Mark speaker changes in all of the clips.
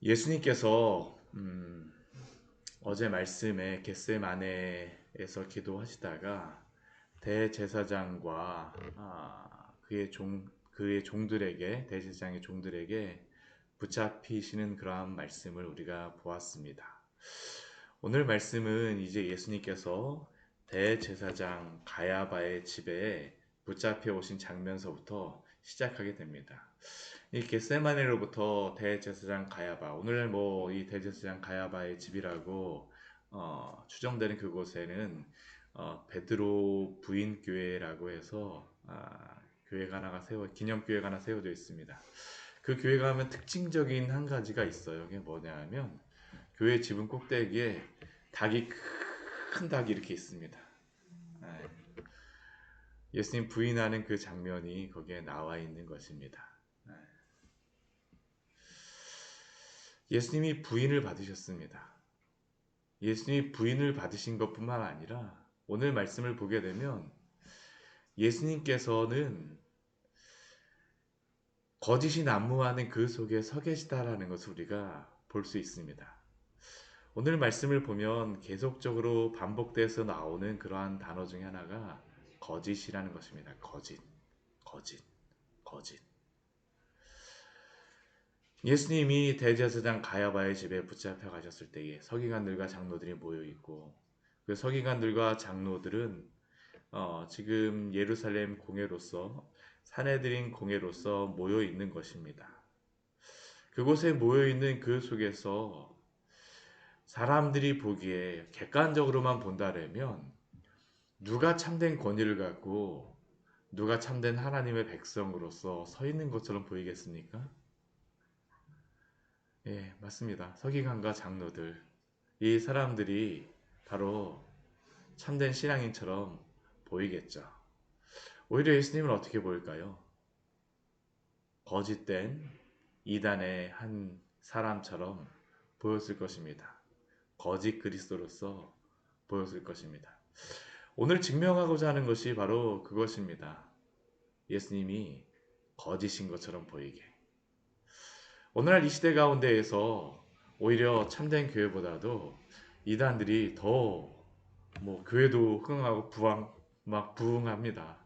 Speaker 1: 예수님께서 어제 말씀에 겟세마네에서 기도하시다가 대제사장과 그의 종들에게 대제사장의 종들에게 붙잡히시는 그러한 말씀을 우리가 보았습니다. 오늘 말씀은 이제 예수님께서 대제사장 가야바의 집에 붙잡혀 오신 장면서부터 시작하게 됩니다. 이 겟세마네로부터 대제사장 가야바, 오늘날 뭐 이 대제사장 가야바의 집이라고 추정되는 그곳에는 베드로 부인 교회라고 해서 교회가 하나가 기념 교회가 하나 세워져 있습니다. 그 교회가 하면 특징적인 한 가지가 있어요. 그게 뭐냐면 교회 지붕 꼭대기에 큰 닭이 이렇게 있습니다. 네. 예수님 부인하는 그 장면이 거기에 나와 있는 것입니다. 네. 예수님이 부인을 받으셨습니다. 예수님이 부인을 받으신 것뿐만 아니라 오늘 말씀을 보게 되면 예수님께서는 거짓이 난무하는 그 속에 서 계시다라는 것을 우리가 볼 수 있습니다. 오늘 말씀을 보면 계속적으로 반복돼서 나오는 그러한 단어 중에 하나가 거짓이라는 것입니다. 거짓, 거짓, 거짓. 예수님이 대제사장 가야바의 집에 붙잡혀 가셨을 때에 서기관들과 장로들이 모여 있고 그 서기관들과 장로들은 지금 예루살렘 공회로서 사내들인 공회로서 모여 있는 것입니다. 그곳에 모여 있는 그 속에서 사람들이 보기에 객관적으로만 본다라면 누가 참된 권위를 갖고 누가 참된 하나님의 백성으로서 서 있는 것처럼 보이겠습니까? 예, 맞습니다. 서기관과 장로들, 이 사람들이 바로 참된 신앙인처럼 보이겠죠. 오히려 예수님은 어떻게 보일까요? 거짓된 이단의 한 사람처럼 보였을 것입니다. 거짓 그리스도로서 보였을 것입니다. 오늘 증명하고자 하는 것이 바로 그것입니다. 예수님이 거짓인 것처럼 보이게. 오늘날 이 시대 가운데에서 오히려 참된 교회보다도 이단들이 더 교회도 흥하고 부흥합니다.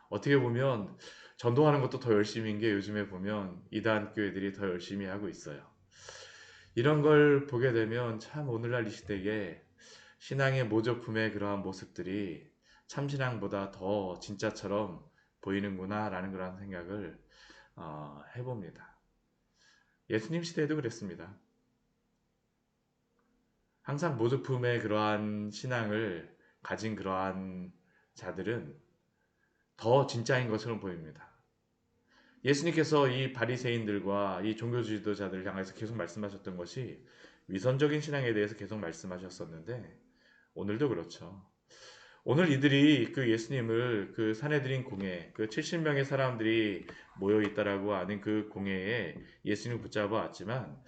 Speaker 1: 어떻게 보면 전도하는 것도 더 열심히인 게 요즘에 보면 이단 교회들이 더 열심히 하고 있어요. 이런 걸 보게 되면 참 오늘날 이 시대에 신앙의 모조품의 그러한 모습들이 참신앙보다 더 진짜처럼 보이는구나 라는 그런 생각을 해봅니다. 예수님 시대에도 그랬습니다. 항상 모조품의 그러한 신앙을 가진 그러한 자들은 더 진짜인 것처럼 보입니다. 예수님께서 이 바리새인들과 이 종교 지도자들을 향해서 계속 말씀하셨던 것이 위선적인 신앙에 대해서 계속 말씀하셨었는데 오늘도 그렇죠. 오늘 이들이 그 예수님을 그 사내들인 공회, 그 70명의 사람들이 모여 있다라고 아는 그 공회에 예수님을 붙잡아 왔지만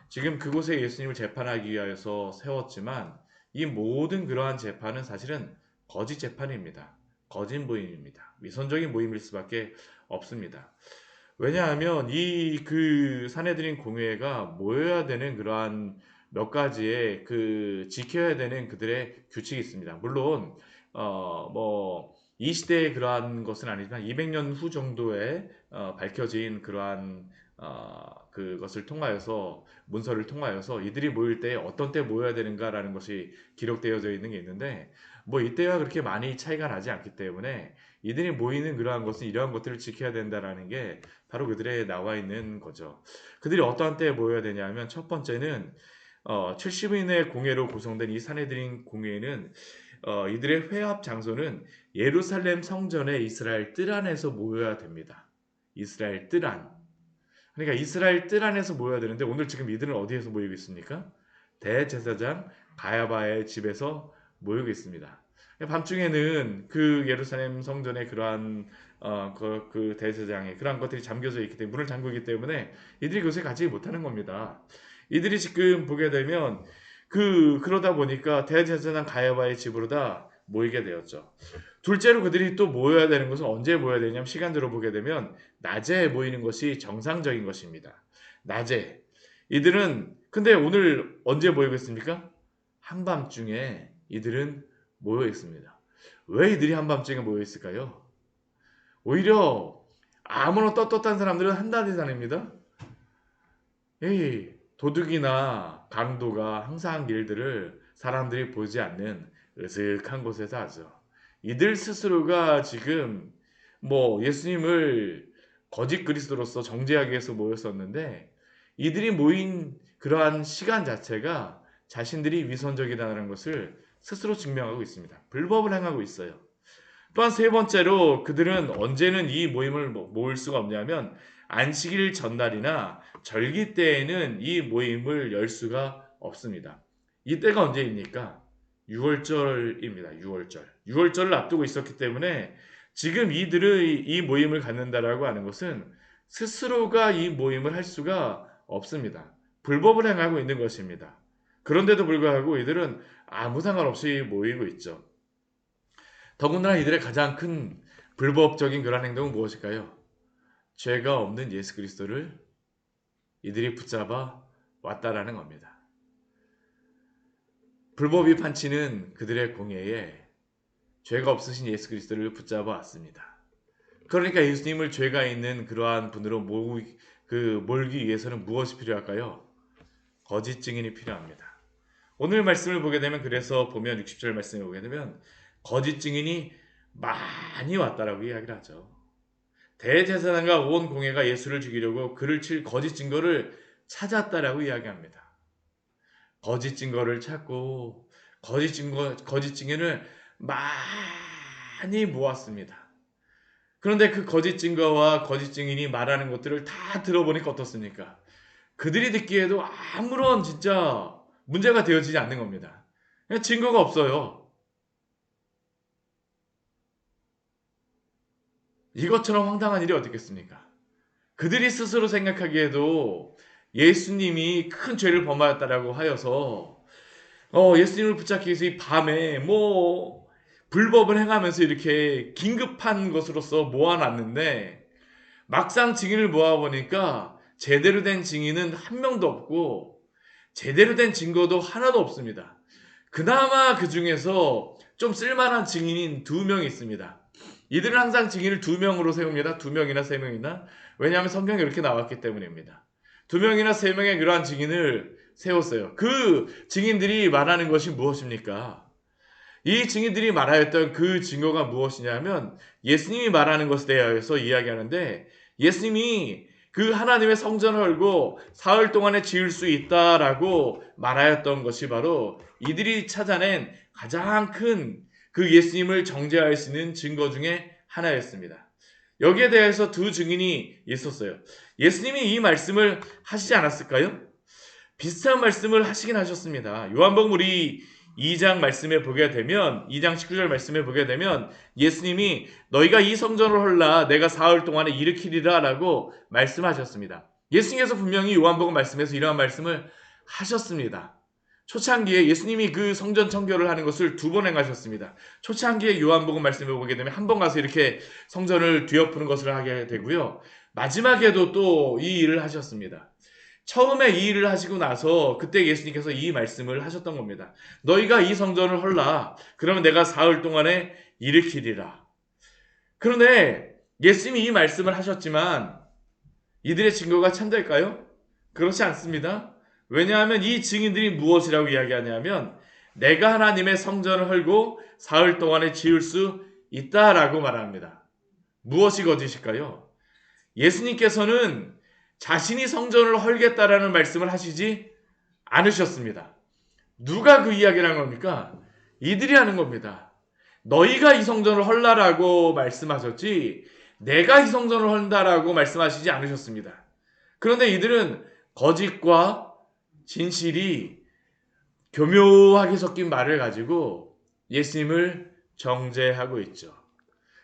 Speaker 1: 지금 그곳에 예수님을 재판하기 위하여서 세웠지만 이 모든 그러한 재판은 사실은 거짓 재판입니다. 거짓 모임입니다. 위선적인 모임일 수밖에 없습니다. 왜냐하면 이 그 사내들인 공회가 모여야 되는 그러한 몇 가지의 그 지켜야 되는 그들의 규칙이 있습니다. 물론 이 시대의 그러한 것은 아니지만 200년 후 정도에 밝혀진 그러한 그것을 통하여서 문서를 통하여서 이들이 모일 때 어떤 때 모여야 되는가라는 것이 기록되어져 있는 게 있는데 이때와 그렇게 많이 차이가 나지 않기 때문에 이들이 모이는 그러한 것은 이러한 것들을 지켜야 된다라는 게 바로 그들의 나와 있는 거죠. 그들이 어떠한 때에 모여야 되냐면 첫 번째는 70인의 공회로 구성된 이 사내들인 공회는 이들의 회합 장소는 예루살렘 성전의 이스라엘 뜰 안에서 모여야 됩니다. 이스라엘 뜰 안. 그러니까 이스라엘 뜰 안에서 모여야 되는데 오늘 지금 이들은 어디에서 모이고 있습니까? 대제사장 가야바의 집에서 모이고 있습니다. 밤중에는 그 예루살렘 성전의 그러한 그 대제사장의 그러한 것들이 잠겨져 있기 때문에 문을 잠그기 때문에 이들이 그것에 가지 못하는 겁니다. 이들이 지금 보게 되면 그러다 보니까 대제사장 가야바의 집으로 다 모이게 되었죠. 둘째로 그들이 또 모여야 되는 것은 언제 모여야 되냐면 시간대로 보게 되면 낮에 모이는 것이 정상적인 것입니다. 낮에 이들은 근데 오늘 언제 모이고 있습니까? 한밤중에 이들은 모여 있습니다. 왜 이들이 한밤중에 모여 있을까요? 오히려 아무런 떳떳한 사람들은 한낮에 다닙니다. 이 도둑이나 강도가 항상 한 일들을 사람들이 보지 않는 으슥한 곳에서 하죠. 이들 스스로가 지금 예수님을 거짓 그리스도로서 정죄하기 위해서 모였었는데 이들이 모인 그러한 시간 자체가 자신들이 위선적이다는 것을 스스로 증명하고 있습니다. 불법을 행하고 있어요. 또한 세 번째로 그들은 언제는 이 모임을 모을 수가 없냐면 안식일 전날이나 절기 때에는 이 모임을 열 수가 없습니다. 이때가 언제입니까? 6월절입니다. 6월절. 6월절을 앞두고 있었기 때문에 지금 이들의 이 모임을 갖는다라고 하는 것은 스스로가 이 모임을 할 수가 없습니다. 불법을 행하고 있는 것입니다. 그런데도 불구하고 이들은 아무 상관없이 모이고 있죠. 더군다나 이들의 가장 큰 불법적인 그런 행동은 무엇일까요? 죄가 없는 예수 그리스도를 이들이 붙잡아 왔다라는 겁니다. 불법이 판치는 그들의 공예에 죄가 없으신 예수 그리스도를 붙잡아 왔습니다. 그러니까 예수님을 죄가 있는 그러한 분으로 몰기 위해서는 무엇이 필요할까요? 거짓 증인이 필요합니다. 오늘 말씀을 보게 되면 그래서 보면 60절 말씀을 보게 되면 거짓 증인이 많이 왔다라고 이야기를 하죠. 대제사장과 온 공회가 예수를 죽이려고 그를 칠 거짓 증거를 찾았다라고 이야기합니다. 거짓 증거를 찾고 거짓 증인을 많이 모았습니다. 그런데 그 거짓 증거와 거짓 증인이 말하는 것들을 다 들어보니까 어떻습니까? 그들이 듣기에도 아무런 진짜 문제가 되어지지 않는 겁니다. 그냥 증거가 없어요. 이것처럼 황당한 일이 어디 있겠습니까? 그들이 스스로 생각하기에도 예수님이 큰 죄를 범하였다라고 하여서 예수님을 붙잡기 위해서 이 밤에 불법을 행하면서 이렇게 긴급한 것으로서 모아놨는데 막상 증인을 모아보니까 제대로 된 증인은 한 명도 없고 제대로 된 증거도 하나도 없습니다. 그나마 그 중에서 좀 쓸만한 증인인 2명이 있습니다. 이들은 항상 증인을 2명으로 세웁니다. 2명이나 3명이나. 왜냐하면 성경에 이렇게 나왔기 때문입니다. 2명이나 3명의 그러한 증인을 세웠어요. 그 증인들이 말하는 것이 무엇입니까? 이 증인들이 말하였던 그 증거가 무엇이냐면 예수님이 말하는 것에 대하여서 이야기하는데 예수님이 그 하나님의 성전을 헐고 사흘 동안에 지을 수 있다라고 말하였던 것이 바로 이들이 찾아낸 가장 큰 그 예수님을 정죄할 수 있는 증거 중에 하나였습니다. 여기에 대해서 2 증인이 있었어요. 예수님이 이 말씀을 하시지 않았을까요? 비슷한 말씀을 하시긴 하셨습니다. 요한복음 우리 2장 말씀에 보게 되면 2장 19절 말씀에 보게 되면 예수님이 너희가 이 성전을 헐라 내가 사흘 동안에 일으키리라 라고 말씀하셨습니다. 예수님께서 분명히 요한복음 말씀에서 이러한 말씀을 하셨습니다. 초창기에 예수님이 그 성전 청결을 하는 것을 2번 행하셨습니다. 초창기에 요한복음 말씀을 보게 되면 한 번 가서 이렇게 성전을 뒤엎는 것을 하게 되고요. 마지막에도 또 이 일을 하셨습니다. 처음에 이 일을 하시고 나서 그때 예수님께서 이 말씀을 하셨던 겁니다. 너희가 이 성전을 헐라. 그러면 내가 사흘 동안에 일으키리라. 그런데 예수님이 이 말씀을 하셨지만 이들의 증거가 참될까요? 그렇지 않습니다. 왜냐하면 이 증인들이 무엇이라고 이야기하냐면 내가 하나님의 성전을 헐고 사흘 동안에 지을 수 있다라고 말합니다. 무엇이 거짓일까요? 예수님께서는 자신이 성전을 헐겠다라는 말씀을 하시지 않으셨습니다. 누가 그 이야기를 한 겁니까? 이들이 하는 겁니다. 너희가 이 성전을 헐라라고 말씀하셨지 내가 이 성전을 헐다라고 말씀하시지 않으셨습니다. 그런데 이들은 거짓과 진실이 교묘하게 섞인 말을 가지고 예수님을 정죄하고 있죠.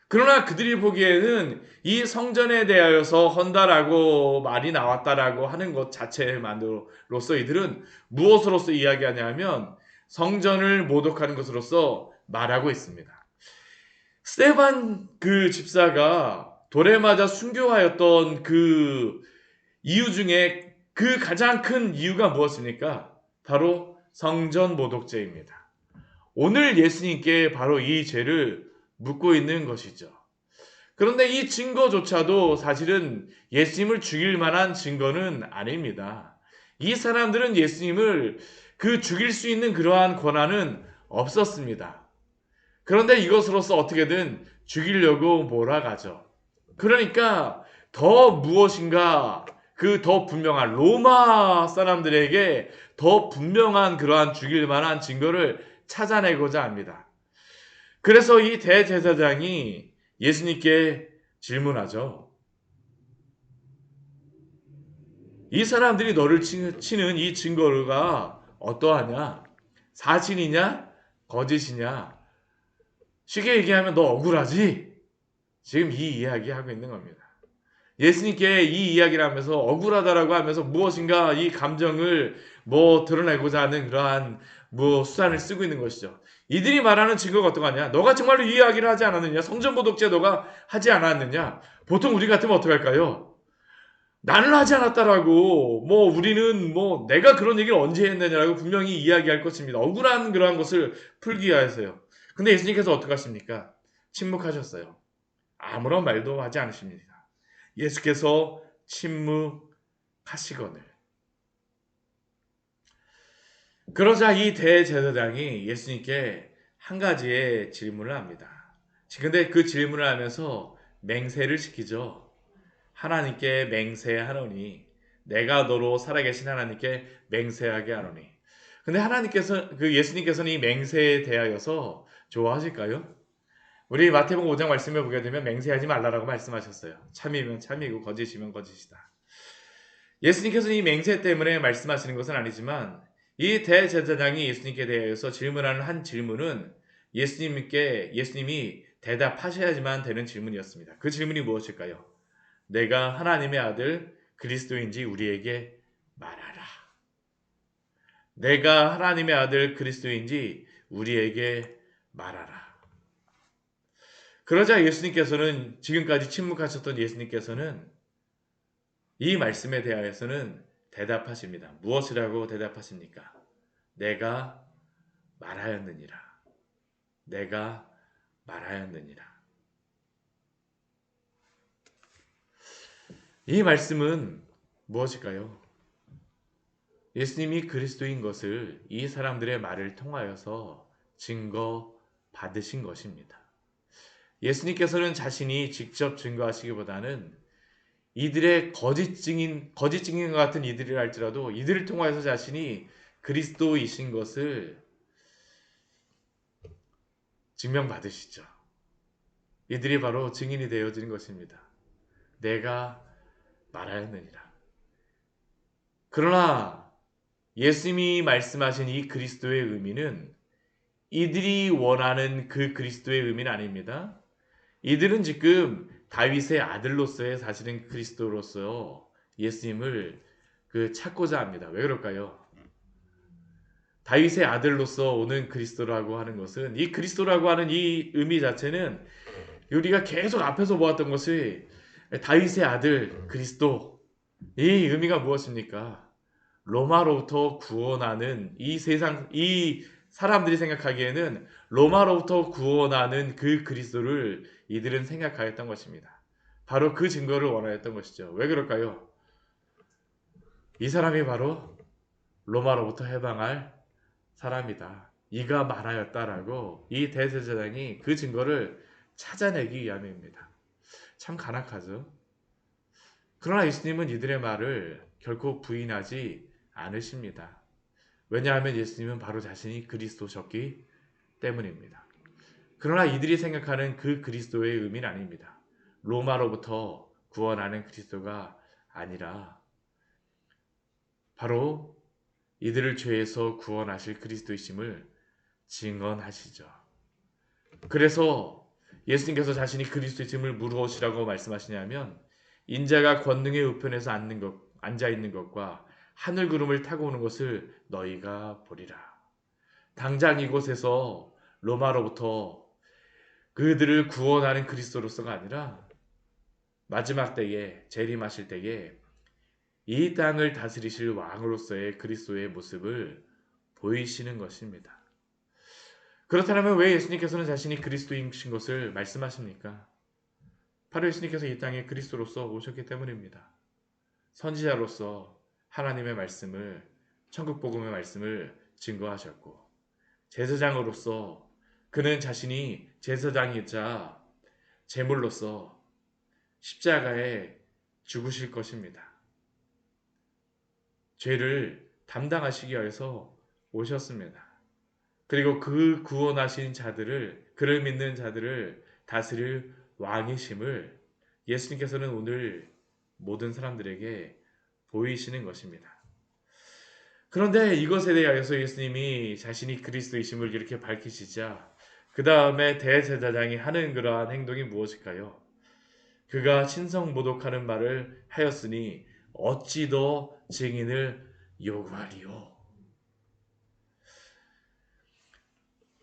Speaker 1: 그러나 그들이 보기에는 이 성전에 대하여서 헌다라고 말이 나왔다라고 하는 것 자체만으로서 이들은 무엇으로서 이야기하냐면 성전을 모독하는 것으로서 말하고 있습니다. 스데반 그 집사가 돌에 맞아 순교하였던 그 이유 중에 그 가장 큰 이유가 무엇입니까? 바로 성전 모독죄입니다. 오늘 예수님께 바로 이 죄를 묻고 있는 것이죠. 그런데 이 증거조차도 사실은 예수님을 죽일 만한 증거는 아닙니다. 이 사람들은 예수님을 죽일 수 있는 그러한 권한은 없었습니다. 그런데 이것으로서 어떻게든 죽이려고 몰아가죠. 그러니까 더 무엇인가 더 분명한 로마 사람들에게 더 분명한 그러한 죽일 만한 증거를 찾아내고자 합니다. 그래서 이 대제사장이 예수님께 질문하죠. 이 사람들이 너를 치는 이 증거가 어떠하냐? 사실이냐? 거짓이냐? 쉽게 얘기하면 너 억울하지? 지금 이 이야기하고 있는 겁니다. 예수님께 이 이야기를 하면서 억울하다라고 하면서 무엇인가 이 감정을 드러내고자 하는 그러한 수단을 쓰고 있는 것이죠. 이들이 말하는 증거가 어떠하냐? 너가 정말로 이 이야기를 하지 않았느냐? 성전보독죄 너가 하지 않았느냐? 보통 우리 같으면 어떡할까요? 나는 하지 않았다라고 우리는 내가 그런 얘기를 언제 했느냐라고 분명히 이야기할 것입니다. 억울한 그러한 것을 풀기 위해서요. 근데 예수님께서 어떻게 하십니까? 침묵하셨어요. 아무런 말도 하지 않으십니다. 예수께서 침묵하시거늘. 그러자 이 대제사장이 예수님께 한 가지의 질문을 합니다. 근데 그 질문을 하면서 맹세를 시키죠. 하나님께 맹세하노니 내가 너로 살아계신 하나님께 맹세하게 하노니. 근데 예수님께서는 이 맹세에 대하여서 좋아하실까요? 우리 마태복음 5장 말씀을 보게 되면 맹세하지 말라라고 말씀하셨어요. 참이면 참이고 거짓이면 거짓이다. 예수님께서는 이 맹세 때문에 말씀하시는 것은 아니지만 이 대제사장이 예수님께 대하여서 질문하는 한 질문은 예수님이 대답하셔야지만 되는 질문이었습니다. 그 질문이 무엇일까요? 내가 하나님의 아들 그리스도인지 우리에게 말하라. 내가 하나님의 아들 그리스도인지 우리에게 말하라. 그러자 지금까지 침묵하셨던 예수님께서는 이 말씀에 대하여서는 대답하십니다. 무엇이라고 대답하십니까? 내가 말하였느니라. 내가 말하였느니라. 이 말씀은 무엇일까요? 예수님이 그리스도인 것을 이 사람들의 말을 통하여서 증거 받으신 것입니다. 예수님께서는 자신이 직접 증거하시기보다는 이들의 거짓 증인과 같은 이들이라 할지라도 이들을 통하여서 자신이 그리스도이신 것을 증명받으시죠. 이들이 바로 증인이 되어지는 것입니다. 내가 말하였느니라. 그러나 예수님이 말씀하신 이 그리스도의 의미는 이들이 원하는 그 그리스도의 의미는 아닙니다. 이들은 지금 다윗의 아들로서의 사실은 그리스도로서 예수님을 찾고자 합니다. 왜 그럴까요? 다윗의 아들로서 오는 그리스도라고 하는 것은 이 그리스도라고 하는 이 의미 자체는 우리가 계속 앞에서 보았던 것이 다윗의 아들 그리스도 이 의미가 무엇입니까? 로마로부터 구원하는 이 사람들이 생각하기에는 로마로부터 구원하는 그 그리스도를 이들은 생각하였던 것입니다. 바로 그 증거를 원하였던 것이죠. 왜 그럴까요? 이 사람이 바로 로마로부터 해방할 사람이다. 이가 말하였다라고 이 대제사장이 그 증거를 찾아내기 위함입니다. 참 간악하죠. 그러나 예수님은 이들의 말을 결코 부인하지 않으십니다. 왜냐하면 예수님은 바로 자신이 그리스도셨기 때문입니다. 그러나 이들이 생각하는 그 그리스도의 의미는 아닙니다. 로마로부터 구원하는 그리스도가 아니라 바로 이들을 죄에서 구원하실 그리스도이심을 증언하시죠. 그래서 예수님께서 자신이 그리스도이심을 무엇이라고 말씀하시냐면 인자가 권능의 우편에서 앉아 있는 것과 하늘 구름을 타고 오는 것을 너희가 보리라. 당장 이곳에서 로마로부터 그들을 구원하는 그리스도로서가 아니라 마지막 때에 재림하실 때에 이 땅을 다스리실 왕으로서의 그리스도의 모습을 보이시는 것입니다. 그렇다면 왜 예수님께서는 자신이 그리스도이신 것을 말씀하십니까? 바로 예수님께서 이 땅에 그리스도로서 오셨기 때문입니다. 선지자로서 하나님의 말씀을, 천국 복음의 말씀을 증거하셨고, 제사장으로서 그는 자신이 제사장이자 제물로서 십자가에 죽으실 것입니다. 죄를 담당하시기 위해서 오셨습니다. 그리고 그 구원하신 자들을, 그를 믿는 자들을 다스릴 왕이심을 예수님께서는 오늘 모든 사람들에게 보이시는 것입니다. 그런데 이것에 대하여서 예수님이 자신이 그리스도이심을 이렇게 밝히시자 그 다음에 대제사장이 하는 그러한 행동이 무엇일까요? 그가 신성모독하는 말을 하였으니 어찌 더 증인을 요구하리요.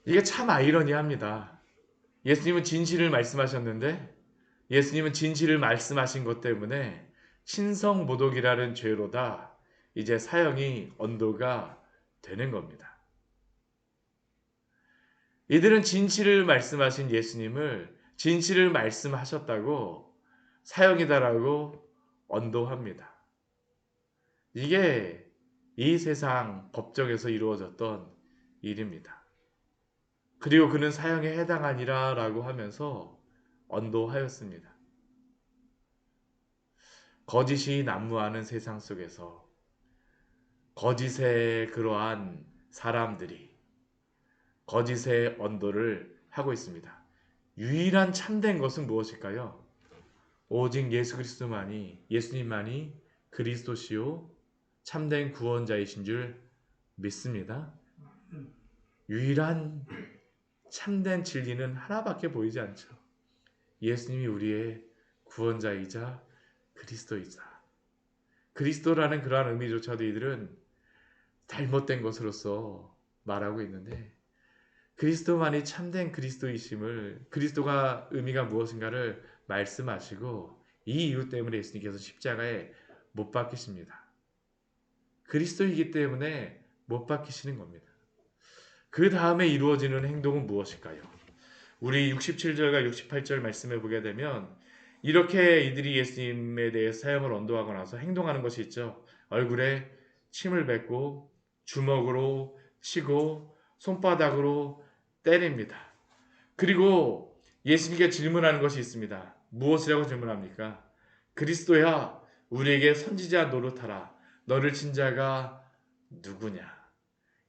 Speaker 1: 이게 참 아이러니합니다. 예수님은 진실을 말씀하셨는데 예수님은 진실을 말씀하신 것 때문에 신성모독이라는 죄로다 이제 사형이 언도가 되는 겁니다. 이들은 진실을 말씀하신 예수님을 진실을 말씀하셨다고 사형이다라고 언도합니다. 이게 이 세상 법정에서 이루어졌던 일입니다. 그리고 그는 사형에 해당하니라 라고 하면서 언도하였습니다. 거짓이 난무하는 세상 속에서 거짓의 그러한 사람들이 거짓의 언도를 하고 있습니다. 유일한 참된 것은 무엇일까요? 오직 예수 그리스도만이, 예수님만이 그리스도시요 참된 구원자이신 줄 믿습니다. 유일한 참된 진리는 하나밖에 보이지 않죠. 예수님이 우리의 구원자이자 그리스도이자. 그리스도라는 그러한 의미조차도 이들은 잘못된 것으로서 말하고 있는데 그리스도만이 참된 그리스도이심을, 그리스도가 의미가 무엇인가를 말씀하시고 이 이유 때문에 예수님께서 십자가에 못 박히십니다. 그리스도이기 때문에 못 박히시는 겁니다. 그 다음에 이루어지는 행동은 무엇일까요? 우리 67절과 68절 말씀을 보게 되면 이렇게 이들이 예수님에 대해 사형을 언도하고 나서 행동하는 것이 있죠. 얼굴에 침을 뱉고 주먹으로 치고 손바닥으로 때립니다. 그리고 예수님께 질문하는 것이 있습니다. 무엇이라고 질문합니까? 그리스도야, 우리에게 선지자 노릇하라. 너를 친 자가 누구냐?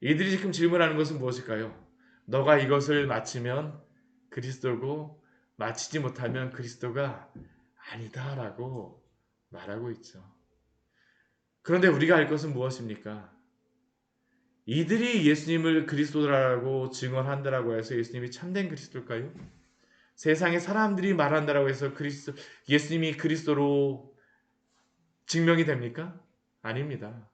Speaker 1: 이들이 지금 질문하는 것은 무엇일까요? 너가 이것을 마치면 그리스도고 마치지 못하면 그리스도가 아니다라고 말하고 있죠. 그런데 우리가 알 것은 무엇입니까? 이들이 예수님을 그리스도라고 증언한다라고 해서 예수님이 참된 그리스도일까요? 세상의 사람들이 말한다라고 해서 예수님이 그리스도로 증명이 됩니까? 아닙니다.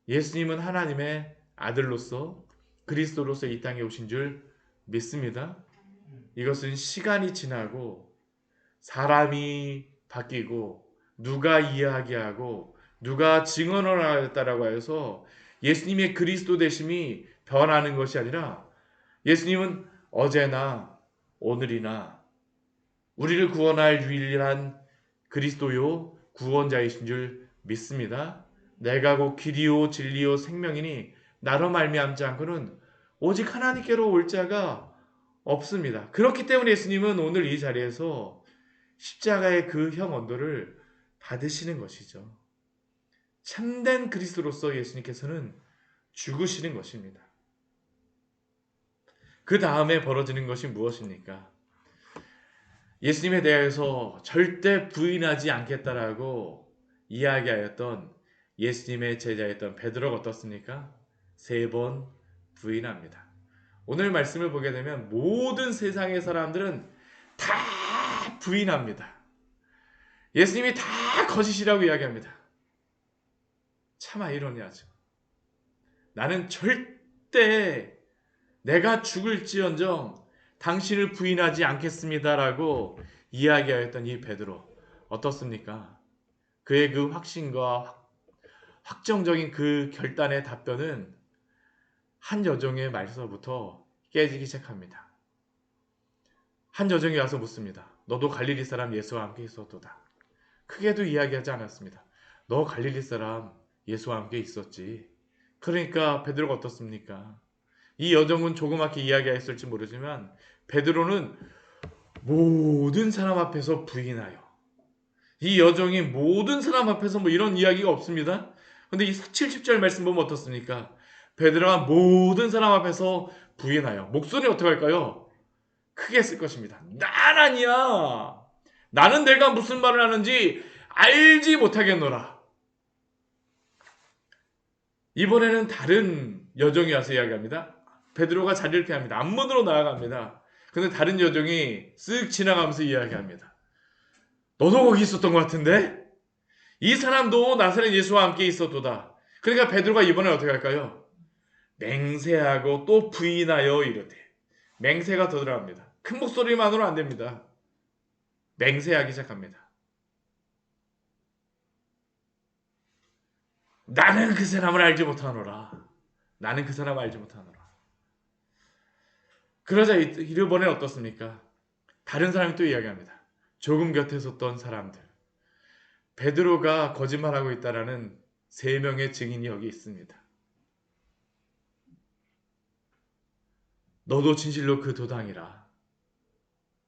Speaker 1: 예수님은 하나님의 아들로서 그리스도로서 이 땅에 오신 줄 믿습니다. 이것은 시간이 지나고 사람이 바뀌고 누가 이야기하고 누가 증언을 하였다라고 해서 예수님의 그리스도 되심이 변하는 것이 아니라 예수님은 어제나 오늘이나 우리를 구원할 유일한 그리스도요 구원자이신 줄 믿습니다. 내가 곧 길이요 진리요 생명이니 나로 말미암지 않고는 오직 하나님께로 올 자가 없습니다. 그렇기 때문에 예수님은 오늘 이 자리에서 십자가의 그 형 언도를 받으시는 것이죠. 참된 그리스도로서 예수님께서는 죽으시는 것입니다. 그 다음에 벌어지는 것이 무엇입니까? 예수님에 대해서 절대 부인하지 않겠다라고 이야기하였던 예수님의 제자였던 베드로가 어떻습니까? 3번 부인합니다. 오늘 말씀을 보게 되면 모든 세상의 사람들은 다 부인합니다. 예수님이 다 거짓이라고 이야기합니다. 참 아이러니하죠. 나는 절대 내가 죽을지언정 당신을 부인하지 않겠습니다라고 이야기하였던 이 베드로 어떻습니까? 그의 그 확신과 확정적인 그 결단의 답변은 한 여종의 말서부터 깨지기 시작합니다. 한 여종이 와서 묻습니다. 너도 갈릴리 사람 예수와 함께 있었도다. 크게도 이야기하지 않았습니다. 너 갈릴리 사람 예수와 함께 있었지. 그러니까 베드로가 어떻습니까? 이 여종은 조그맣게 이야기했을지 모르지만 베드로는 모든 사람 앞에서 부인하여, 이 여종이 모든 사람 앞에서 뭐 이런 이야기가 없습니다. 근데 이 70절 말씀 보면 어떻습니까? 베드로가 모든 사람 앞에서 부인하여, 목소리 어떻게 할까요? 크게 쓸 것입니다. 난 아니야. 나는 내가 무슨 말을 하는지 알지 못하겠노라. 이번에는 다른 여종이 와서 이야기합니다. 베드로가 자리를 피합니다. 앞문으로 나아갑니다. 근데 다른 여종이 쓱 지나가면서 이야기합니다. 너도 거기 있었던 것 같은데? 이 사람도 나사렛 예수와 함께 있었도다. 그러니까 베드로가 이번에 어떻게 할까요? 맹세하고 또 부인하여 이르되. 맹세가 더 들어갑니다. 큰 목소리만으로 안 됩니다. 맹세하기 시작합니다. 나는 그 사람을 알지 못하노라. 나는 그 사람을 알지 못하노라. 그러자 이번엔 어떻습니까? 다른 사람이 또 이야기합니다. 조금 곁에 섰던 사람들. 베드로가 거짓말하고 있다라는 3명의 증인이 여기 있습니다. 너도 진실로 그 도당이라.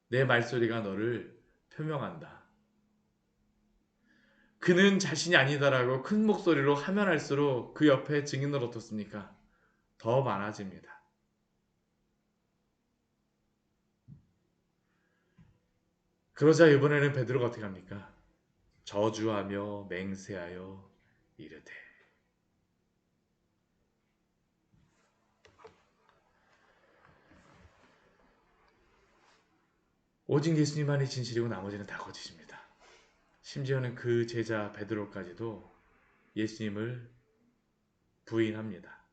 Speaker 1: 내 말소리가 너를 표명한다. 그는 자신이 아니다라고 큰 목소리로 하면 할수록 그 옆에 증인을 어떻습니까? 더 많아집니다. 그러자 이번에는 베드로가 어떻게 합니까? 저주하며 맹세하여 이르되. 오직 예수님만이 진실이고 나머지는 다 거짓입니다. 심지어는 그 제자 베드로까지도 예수님을 부인합니다.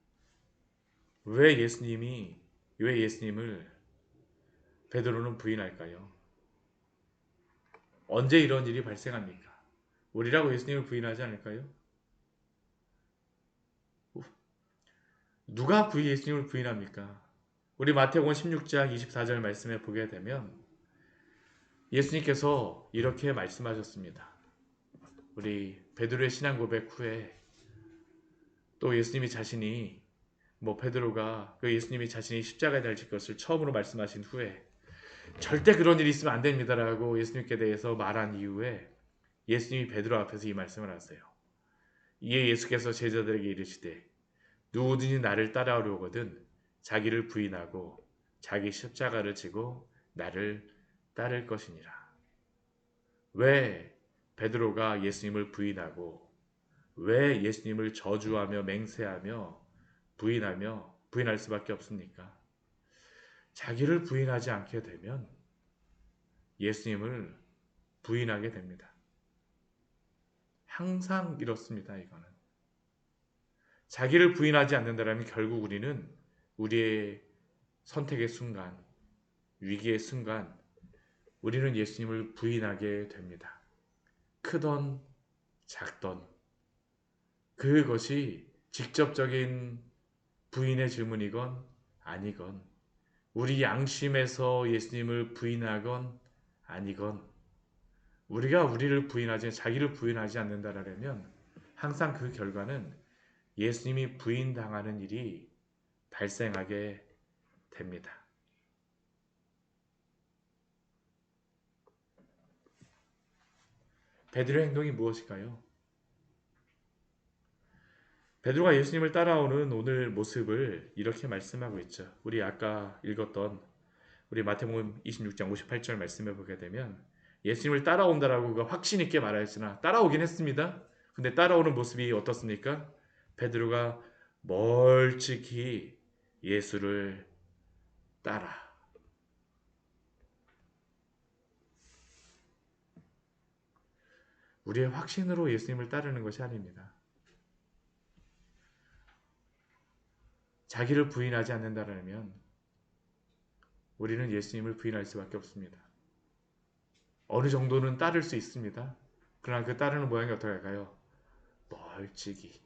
Speaker 1: 왜 예수님을 베드로는 부인할까요? 언제 이런 일이 발생합니까? 우리라고 예수님을 부인하지 않을까요? 누가 예수님을 부인합니까? 우리 마태복음 16장 24절 말씀에 보게 되면 예수님께서 이렇게 말씀하셨습니다. 우리 베드로의 신앙 고백 후에 또 예수님이 자신이 베드로가 예수님이 자신이 십자가에 달릴 것을 처음으로 말씀하신 후에 절대 그런 일이 있으면 안 됩니다라고 예수님께 대해서 말한 이후에 예수님이 베드로 앞에서 이 말씀을 하세요. 이에 예수께서 제자들에게 이르시되 누구든지 나를 따라오려거든 자기를 부인하고 자기 십자가를 지고 나를 따를 것이니라. 왜 베드로가 예수님을 부인하고 왜 예수님을 저주하며 맹세하며 부인할 수밖에 없습니까? 자기를 부인하지 않게 되면 예수님을 부인하게 됩니다. 항상 이렇습니다. 이거는 자기를 부인하지 않는다면 결국 우리는 우리의 선택의 순간, 위기의 순간 우리는 예수님을 부인하게 됩니다. 크던 작던 그것이 직접적인 부인의 질문이건 아니건 우리 양심에서 예수님을 부인하건 아니건 우리가 자기를 부인하지 않는다라면 항상 그 결과는 예수님이 부인당하는 일이 발생하게 됩니다. 베드로의 행동이 무엇일까요? 베드로가 예수님을 따라오는 오늘 모습을 이렇게 말씀하고 있죠. 우리 아까 읽었던 우리 마태복음 26장 58절 말씀해 보게 되면 예수님을 따라온다라고 확신 있게 말하였으나 따라오긴 했습니다. 근데 따라오는 모습이 어떻습니까? 베드로가 멀찍이 예수를 따라. 우리의 확신으로 예수님을 따르는 것이 아닙니다. 자기를 부인하지 않는다면 우리는 예수님을 부인할 수밖에 없습니다. 어느 정도는 따를 수 있습니다. 그러나 그 따르는 모양이 어떻게 할까요? 멀찍이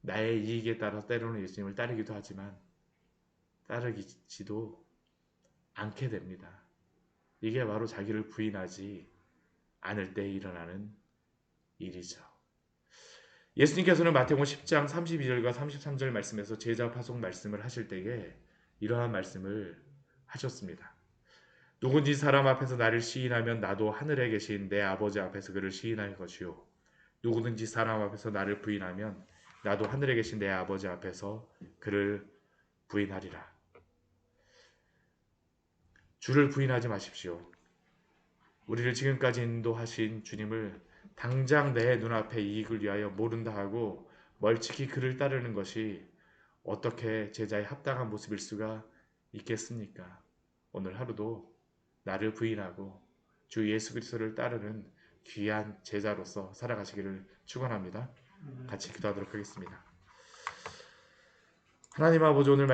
Speaker 1: 나의 이익에 따라 때로는 예수님을 따르기도 하지만 따르지도 않게 됩니다. 이게 바로 자기를 부인하지 않을 때 일어나는 일이죠. 예수님께서는 마태복음 10장 32절과 33절 말씀에서 제자 파송 말씀을 하실 때에 이러한 말씀을 하셨습니다. 누군지 사람 앞에서 나를 시인하면 나도 하늘에 계신 내 아버지 앞에서 그를 시인할 것이요. 누구든지 사람 앞에서 나를 부인하면 나도 하늘에 계신 내 아버지 앞에서 그를 부인하리라. 주를 부인하지 마십시오. 우리를 지금까지 인도하신 주님을 당장 내 눈앞의 이익을 위하여 모른다 하고 멀찍이 그를 따르는 것이 어떻게 제자의 합당한 모습일 수가 있겠습니까? 오늘 하루도 나를 부인하고 주 예수 그리스도를 따르는 귀한 제자로서 살아가시기를 축원합니다. 같이 기도하도록 하겠습니다. 하나님 아버지, 오늘 말씀